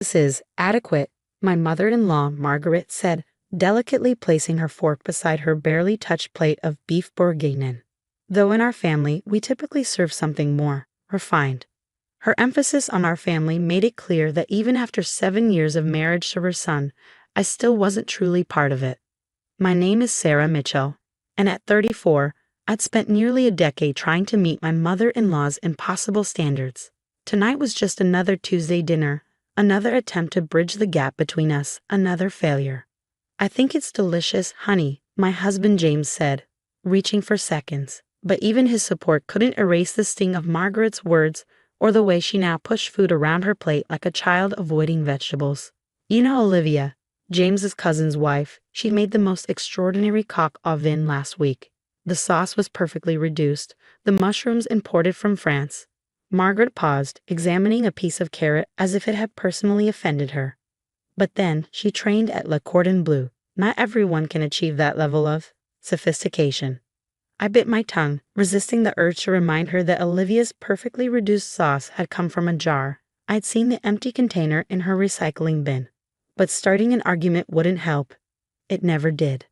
This is adequate, my mother-in-law, Margaret, said, delicately placing her fork beside her barely touched plate of beef bourguignon. Though in our family, we typically serve something more refined. Her emphasis on our family made it clear that even after 7 years of marriage to her son, I still wasn't truly part of it. My name is Sarah Mitchell, and at 34, I'd spent nearly a decade trying to meet my mother-in-law's impossible standards. Tonight was just another Tuesday dinner, another attempt to bridge the gap between us, another failure. I think it's delicious, honey, my husband James said, reaching for seconds. But even his support couldn't erase the sting of Margaret's words or the way she now pushed food around her plate like a child avoiding vegetables. You know Olivia, James's cousin's wife, she made the most extraordinary coq au vin last week. The sauce was perfectly reduced, the mushrooms imported from France. Margaret paused, examining a piece of carrot as if it had personally offended her. But then, she trained at Le Cordon Bleu. Not everyone can achieve that level of sophistication. I bit my tongue, resisting the urge to remind her that Olivia's perfectly reduced sauce had come from a jar. I'd seen the empty container in her recycling bin. But starting an argument wouldn't help. It never did.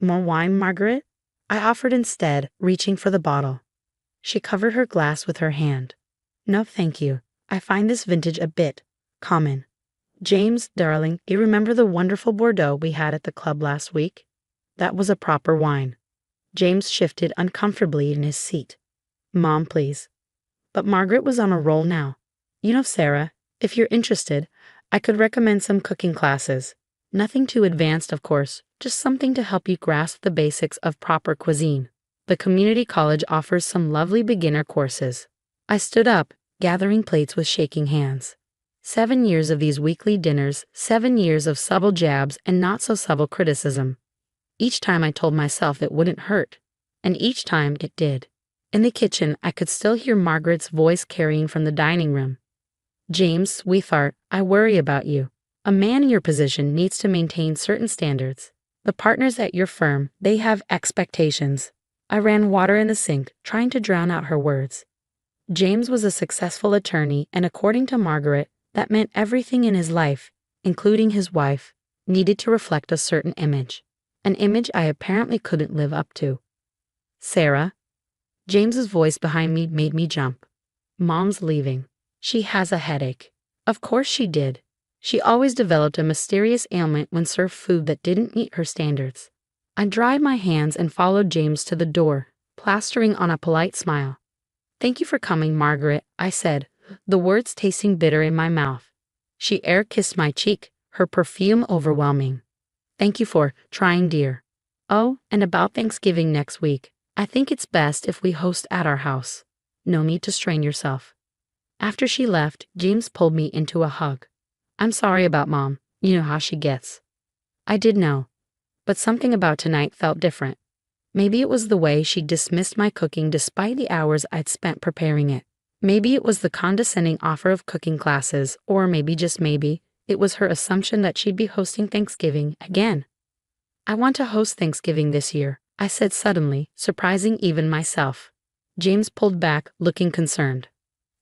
More wine, Margaret? I offered instead, reaching for the bottle. She covered her glass with her hand. No, thank you. I find this vintage a bit common. James, darling, you remember the wonderful Bordeaux we had at the club last week? That was a proper wine. James shifted uncomfortably in his seat. Mom, please. But Margaret was on a roll now. You know, Sarah, if you're interested, I could recommend some cooking classes. Nothing too advanced, of course, just something to help you grasp the basics of proper cuisine. The community college offers some lovely beginner courses. I stood up, gathering plates with shaking hands. 7 years of these weekly dinners, 7 years of subtle jabs and not so subtle criticism. Each time I told myself it wouldn't hurt, and each time it did. In the kitchen, I could still hear Margaret's voice carrying from the dining room. James, sweetheart, I worry about you. A man in your position needs to maintain certain standards. The partners at your firm, they have expectations. I ran water in the sink, trying to drown out her words. James was a successful attorney, and according to Margaret, that meant everything in his life, including his wife, needed to reflect a certain image. An image I apparently couldn't live up to. Sarah? James's voice behind me made me jump. Mom's leaving. She has a headache. Of course she did. She always developed a mysterious ailment when served food that didn't meet her standards. I dried my hands and followed James to the door, plastering on a polite smile. Thank you for coming, Margaret, I said, the words tasting bitter in my mouth. She air-kissed my cheek, her perfume overwhelming. Thank you for trying, dear. Oh, and about Thanksgiving next week, I think it's best if we host at our house. No need to strain yourself. After she left, James pulled me into a hug. I'm sorry about Mom, you know how she gets. I did know. But something about tonight felt different. Maybe it was the way she dismissed my cooking despite the hours I'd spent preparing it. Maybe it was the condescending offer of cooking classes, or maybe just maybe, it was her assumption that she'd be hosting Thanksgiving again. I want to host Thanksgiving this year, I said suddenly, surprising even myself. James pulled back, looking concerned.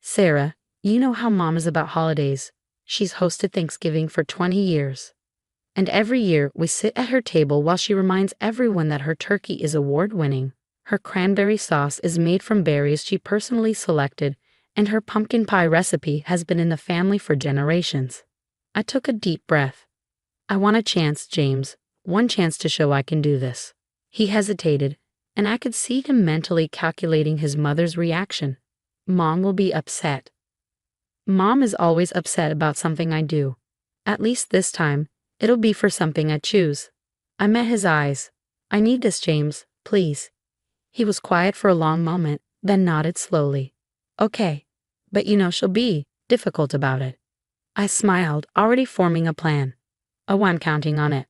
Sarah, you know how Mom is about holidays. She's hosted Thanksgiving for 20 years. And every year we sit at her table while she reminds everyone that her turkey is award-winning. Her cranberry sauce is made from berries she personally selected, and her pumpkin pie recipe has been in the family for generations. I took a deep breath. I want a chance, James, one chance to show I can do this. He hesitated, and I could see him mentally calculating his mother's reaction. Mom will be upset. Mom is always upset about something I do. At least this time, it'll be for something I choose. I met his eyes. I need this, James, please. He was quiet for a long moment, then nodded slowly. Okay, but you know she'll be difficult about it. I smiled, already forming a plan. Oh, I'm counting on it.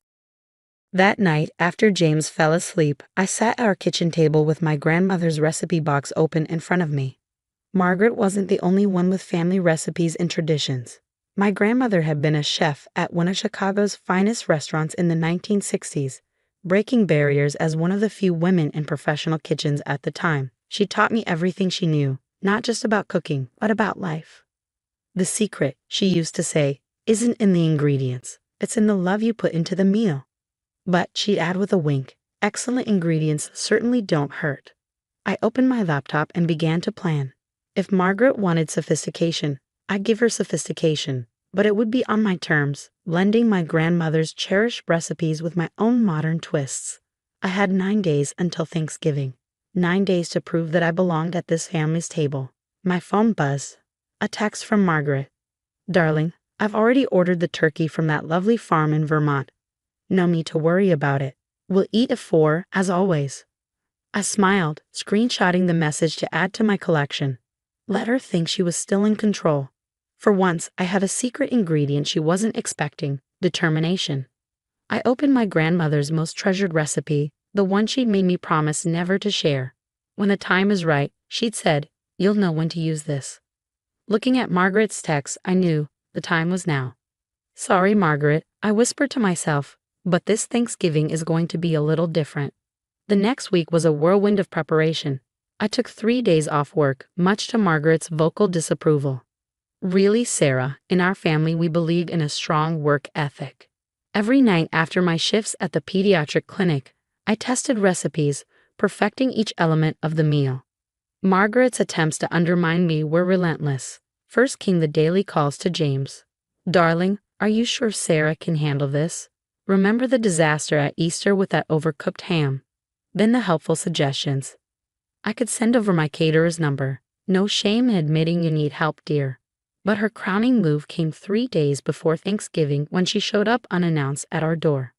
That night, after James fell asleep, I sat at our kitchen table with my grandmother's recipe box open in front of me. Margaret wasn't the only one with family recipes and traditions. My grandmother had been a chef at one of Chicago's finest restaurants in the 1960s, breaking barriers as one of the few women in professional kitchens at the time. She taught me everything she knew, not just about cooking, but about life. The secret, she used to say, isn't in the ingredients, it's in the love you put into the meal. But she'd add with a wink, excellent ingredients certainly don't hurt. I opened my laptop and began to plan. If Margaret wanted sophistication, I'd give her sophistication, but it would be on my terms, blending my grandmother's cherished recipes with my own modern twists. I had 9 days until Thanksgiving. 9 days to prove that I belonged at this family's table. My phone buzzed. A text from Margaret. Darling, I've already ordered the turkey from that lovely farm in Vermont. No need to worry about it. We'll eat at 4, as always. I smiled, screenshotting the message to add to my collection. Let her think she was still in control. For once, I had a secret ingredient she wasn't expecting: determination. I opened my grandmother's most treasured recipe, the one she'd made me promise never to share. When the time is right, she'd said, "You'll know when to use this." Looking at Margaret's text, I knew the time was now. Sorry, Margaret, I whispered to myself, but this Thanksgiving is going to be a little different. The next week was a whirlwind of preparation. I took 3 days off work, much to Margaret's vocal disapproval. Really, Sarah, in our family we believe in a strong work ethic. Every night after my shifts at the pediatric clinic, I tested recipes, perfecting each element of the meal. Margaret's attempts to undermine me were relentless. First came the daily calls to James. Darling, are you sure Sarah can handle this? Remember the disaster at Easter with that overcooked ham? Then the helpful suggestions. I could send over my caterer's number. No shame in admitting you need help, dear. But her crowning move came 3 days before Thanksgiving when she showed up unannounced at our door.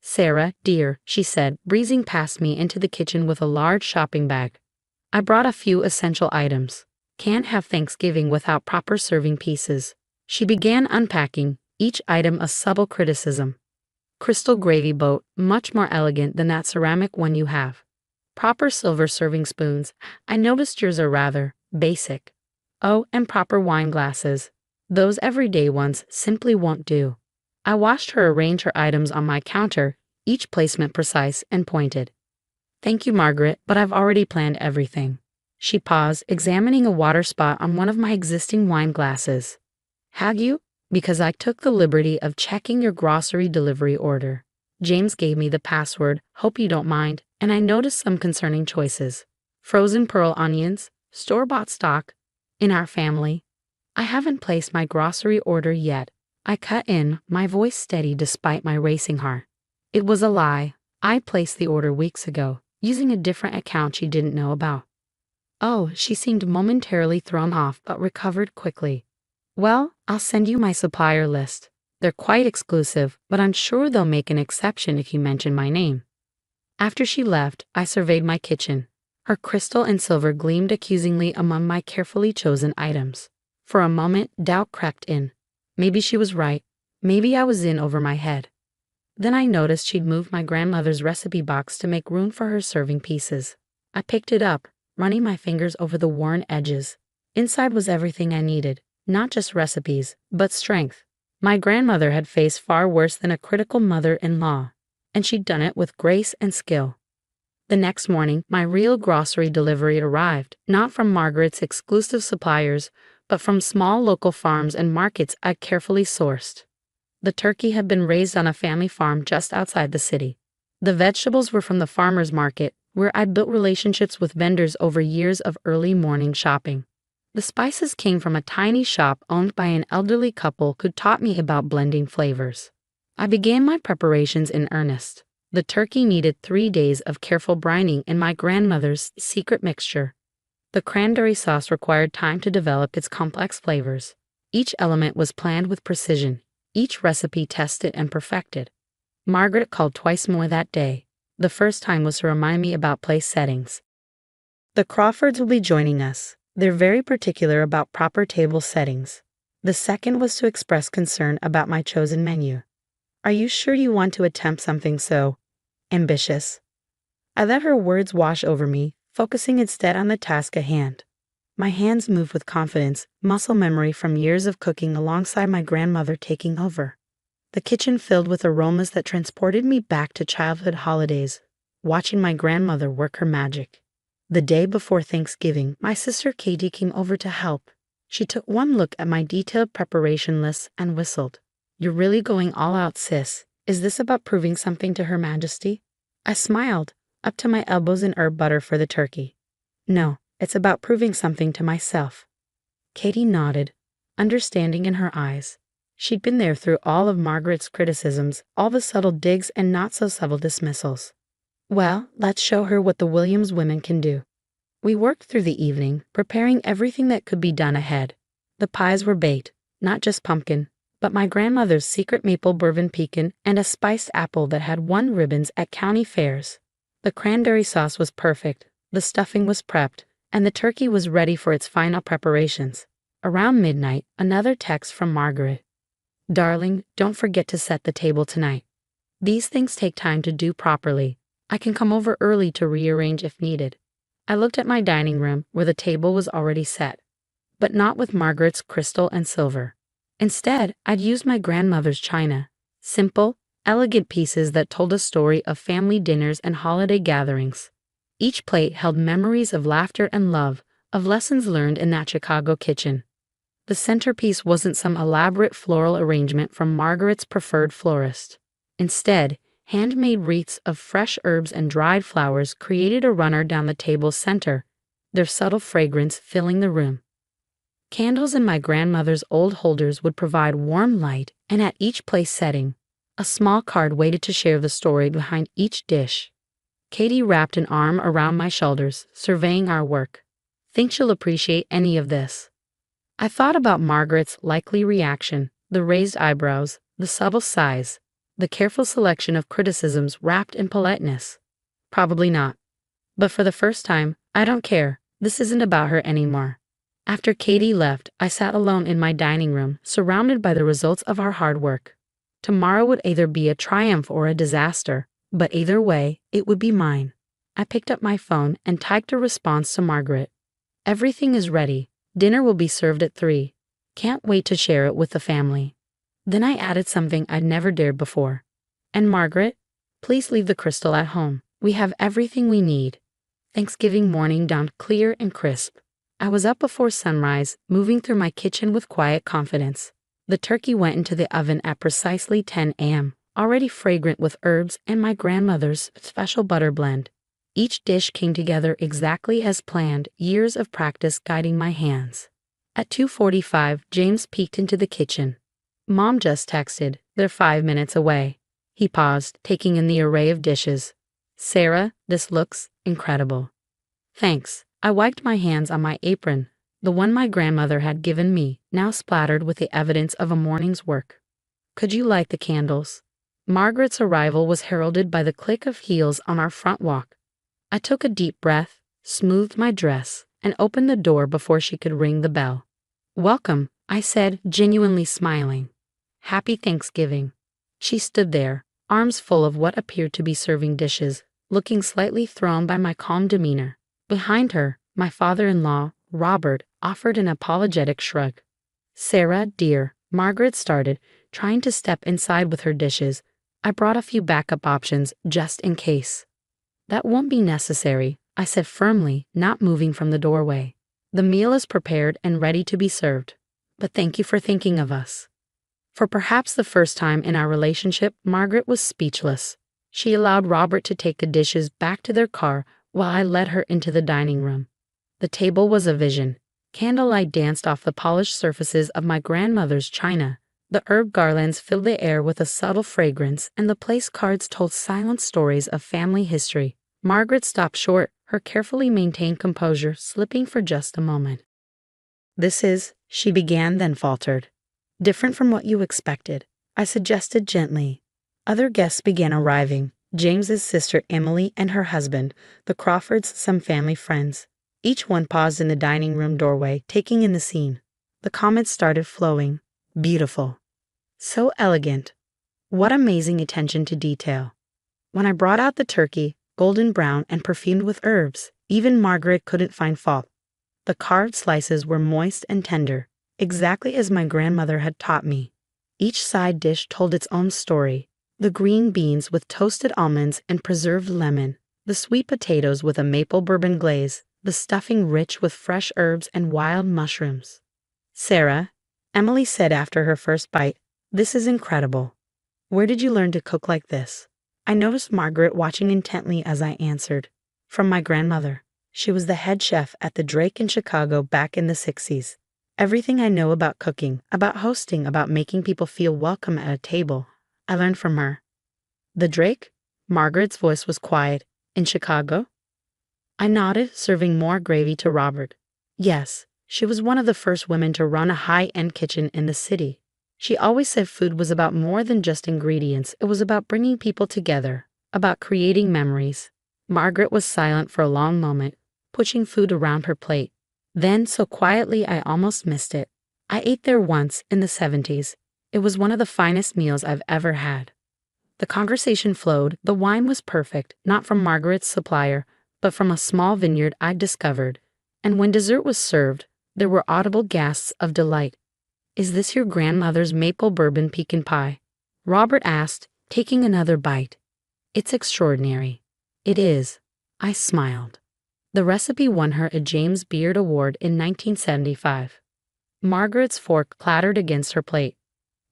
Sarah, dear, she said, breezing past me into the kitchen with a large shopping bag. I brought a few essential items. Can't have Thanksgiving without proper serving pieces. She began unpacking, each item a subtle criticism. Crystal gravy boat, much more elegant than that ceramic one you have. Proper silver serving spoons. I noticed yours are rather basic. Oh, and proper wine glasses. Those everyday ones simply won't do. I watched her arrange her items on my counter, each placement precise and pointed. Thank you, Margaret, but I've already planned everything. She paused, examining a water spot on one of my existing wine glasses. Have you? Because I took the liberty of checking your grocery delivery order. James gave me the password, hope you don't mind, and I noticed some concerning choices. Frozen pearl onions, store-bought stock. In our family, I haven't placed my grocery order yet. I cut in, my voice steady despite my racing heart. It was a lie. I placed the order weeks ago, using a different account she didn't know about. Oh, she seemed momentarily thrown off but recovered quickly. Well, I'll send you my supplier list. They're quite exclusive, but I'm sure they'll make an exception if you mention my name. After she left, I surveyed my kitchen. Her crystal and silver gleamed accusingly among my carefully chosen items. For a moment, doubt crept in. Maybe she was right. Maybe I was in over my head. Then I noticed she'd moved my grandmother's recipe box to make room for her serving pieces. I picked it up, running my fingers over the worn edges. Inside was everything I needed, not just recipes, but strength. My grandmother had faced far worse than a critical mother-in-law, and she'd done it with grace and skill. The next morning, my real grocery delivery arrived, not from Margaret's exclusive suppliers, but from small local farms and markets I'd carefully sourced. The turkey had been raised on a family farm just outside the city. The vegetables were from the farmer's market, where I'd built relationships with vendors over years of early morning shopping. The spices came from a tiny shop owned by an elderly couple who taught me about blending flavors. I began my preparations in earnest. The turkey needed 3 days of careful brining in my grandmother's secret mixture. The cranberry sauce required time to develop its complex flavors. Each element was planned with precision, each recipe tested and perfected. Margaret called twice more that day. The first time was to remind me about place settings. The Crawfords will be joining us. They're very particular about proper table settings. The second was to express concern about my chosen menu. Are you sure you want to attempt something so ambitious? I let her words wash over me, focusing instead on the task at hand. My hands moved with confidence, muscle memory from years of cooking alongside my grandmother taking over. The kitchen filled with aromas that transported me back to childhood holidays, watching my grandmother work her magic. The day before Thanksgiving, my sister Katie came over to help. She took one look at my detailed preparation list and whistled. You're really going all out, sis. Is this about proving something to Her Majesty? I smiled, up to my elbows in herb butter for the turkey. No, it's about proving something to myself. Katie nodded, understanding in her eyes. She'd been there through all of Margaret's criticisms, all the subtle digs and not-so-subtle dismissals. Well, let's show her what the Williams women can do. We worked through the evening, preparing everything that could be done ahead. The pies were baked, not just pumpkin, but my grandmother's secret maple bourbon pecan and a spiced apple that had won ribbons at county fairs. The cranberry sauce was perfect, the stuffing was prepped, and the turkey was ready for its final preparations. Around midnight, another text from Margaret. Darling, don't forget to set the table tonight. These things take time to do properly. I can come over early to rearrange if needed. I looked at my dining room where the table was already set, but not with Margaret's crystal and silver. Instead, I'd used my grandmother's china, simple, elegant pieces that told a story of family dinners and holiday gatherings. Each plate held memories of laughter and love, of lessons learned in that Chicago kitchen. The centerpiece wasn't some elaborate floral arrangement from Margaret's preferred florist. Instead, handmade wreaths of fresh herbs and dried flowers created a runner down the table's center, their subtle fragrance filling the room. Candles in my grandmother's old holders would provide warm light, and at each place setting, a small card waited to share the story behind each dish. Katie wrapped an arm around my shoulders, surveying our work. Think she'll appreciate any of this? I thought about Margaret's likely reaction, the raised eyebrows, the subtle sighs, the careful selection of criticisms wrapped in politeness. Probably not. But for the first time, I don't care. This isn't about her anymore. After Katie left, I sat alone in my dining room, surrounded by the results of our hard work. Tomorrow would either be a triumph or a disaster, but either way, it would be mine. I picked up my phone and typed a response to Margaret. Everything is ready. Dinner will be served at 3. Can't wait to share it with the family. Then I added something I'd never dared before. And Margaret, please leave the crystal at home. We have everything we need. Thanksgiving morning dawned clear and crisp. I was up before sunrise, moving through my kitchen with quiet confidence. The turkey went into the oven at precisely 10 a.m., already fragrant with herbs and my grandmother's special butter blend. Each dish came together exactly as planned, years of practice guiding my hands. At 2:45, James peeked into the kitchen. Mom just texted, they're 5 minutes away. He paused, taking in the array of dishes. Sarah, this looks incredible. Thanks. I wiped my hands on my apron, the one my grandmother had given me, now splattered with the evidence of a morning's work. Could you light the candles? Margaret's arrival was heralded by the click of heels on our front walk. I took a deep breath, smoothed my dress, and opened the door before she could ring the bell. Welcome, I said, genuinely smiling. Happy Thanksgiving. She stood there, arms full of what appeared to be serving dishes, looking slightly thrown by my calm demeanor. Behind her, my father-in-law, Robert, offered an apologetic shrug. Sarah, dear, Margaret started, trying to step inside with her dishes. I brought a few backup options just in case. That won't be necessary, I said firmly, not moving from the doorway. The meal is prepared and ready to be served. But thank you for thinking of us. For perhaps the first time in our relationship, Margaret was speechless. She allowed Robert to take the dishes back to their car while I led her into the dining room. The table was a vision. Candlelight danced off the polished surfaces of my grandmother's china. The herb garlands filled the air with a subtle fragrance, and the place cards told silent stories of family history. Margaret stopped short, her carefully maintained composure slipping for just a moment. This is, she began, then faltered. Different from what you expected, I suggested gently. Other guests began arriving. James's sister Emily and her husband, the Crawfords, some family friends. Each one paused in the dining room doorway, taking in the scene. The comments started flowing. Beautiful. So elegant. What amazing attention to detail. When I brought out the turkey, golden brown and perfumed with herbs, even Margaret couldn't find fault. The carved slices were moist and tender, exactly as my grandmother had taught me. Each side dish told its own story. The green beans with toasted almonds and preserved lemon, the sweet potatoes with a maple bourbon glaze, the stuffing rich with fresh herbs and wild mushrooms. Sarah, Emily said after her first bite, This is incredible. Where did you learn to cook like this? I noticed Margaret watching intently as I answered. From my grandmother. She was the head chef at the Drake in Chicago back in the 60s. Everything I know about cooking, about hosting, about making people feel welcome at a table, I learned from her. The Drake? Margaret's voice was quiet. In Chicago? I nodded, serving more gravy to Robert. Yes, she was one of the first women to run a high-end kitchen in the city. She always said food was about more than just ingredients. It was about bringing people together, about creating memories. Margaret was silent for a long moment, pushing food around her plate. Then, so quietly I almost missed it. I ate there once, in the 70s. It was one of the finest meals I've ever had. The conversation flowed. The wine was perfect, not from Margaret's supplier, but from a small vineyard I'd discovered. And when dessert was served, there were audible gasps of delight. "Is this your grandmother's maple bourbon pecan pie?" Robert asked, taking another bite. "It's extraordinary." "It is." I smiled. The recipe won her a James Beard Award in 1975. Margaret's fork clattered against her plate.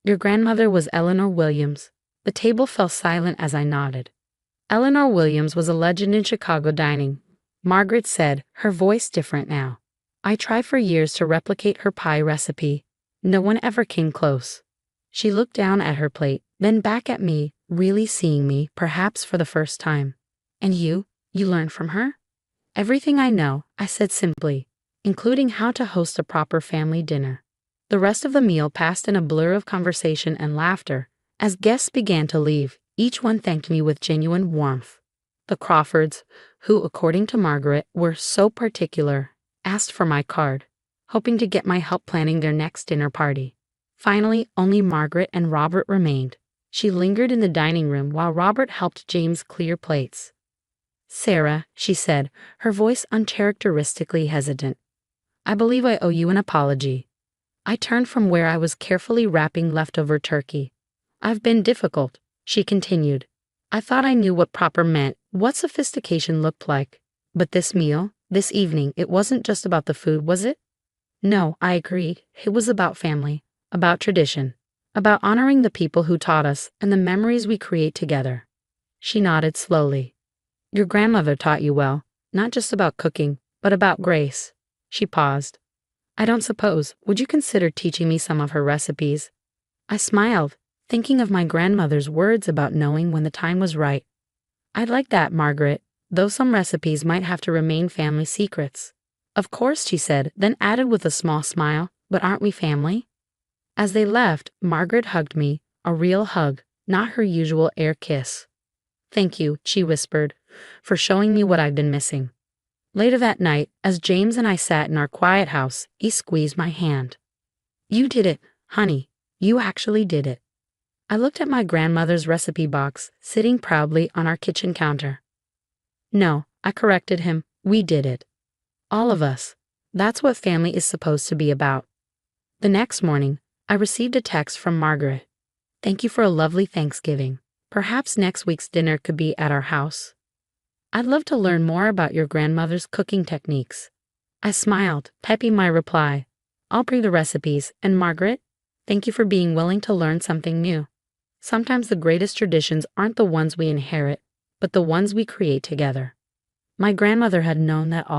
"Your grandmother was Eleanor Williams." The table fell silent as I nodded. Eleanor Williams was a legend in Chicago dining. Margaret said, her voice different now. "I tried for years to replicate her pie recipe. No one ever came close." She looked down at her plate, then back at me, really seeing me, perhaps for the first time. "And you learned from her?" "Everything I know," I said simply, "including how to host a proper family dinner." The rest of the meal passed in a blur of conversation and laughter. As guests began to leave, each one thanked me with genuine warmth. The Crawfords, who, according to Margaret, were so particular, asked for my card, hoping to get my help planning their next dinner party. Finally, only Margaret and Robert remained. She lingered in the dining room while Robert helped James clear plates. "Sarah," she said, her voice uncharacteristically hesitant, "I believe I owe you an apology." I turned from where I was carefully wrapping leftover turkey. "I've been difficult," she continued. "I thought I knew what proper meant, what sophistication looked like. But this meal, this evening, it wasn't just about the food, was it?" "No," I agreed. "It was about family, about tradition, about honoring the people who taught us and the memories we create together." She nodded slowly. "Your grandmother taught you well, not just about cooking, but about grace." She paused. "I don't suppose, would you consider teaching me some of her recipes?" I smiled, thinking of my grandmother's words about knowing when the time was right. "I'd like that, Margaret, though some recipes might have to remain family secrets." "Of course," she said, then added with a small smile, "but aren't we family?" As they left, Margaret hugged me, a real hug, not her usual air kiss. "Thank you," she whispered, "for showing me what I've been missing." Later that night, as James and I sat in our quiet house, he squeezed my hand. "You did it, honey. You actually did it." I looked at my grandmother's recipe box, sitting proudly on our kitchen counter. "No," I corrected him, "we did it. All of us. That's what family is supposed to be about." The next morning, I received a text from Margaret. "Thank you for a lovely Thanksgiving. Perhaps next week's dinner could be at our house. I'd love to learn more about your grandmother's cooking techniques." I smiled, typing my reply. "I'll bring the recipes, and Margaret, thank you for being willing to learn something new." Sometimes the greatest traditions aren't the ones we inherit, but the ones we create together. My grandmother had known that all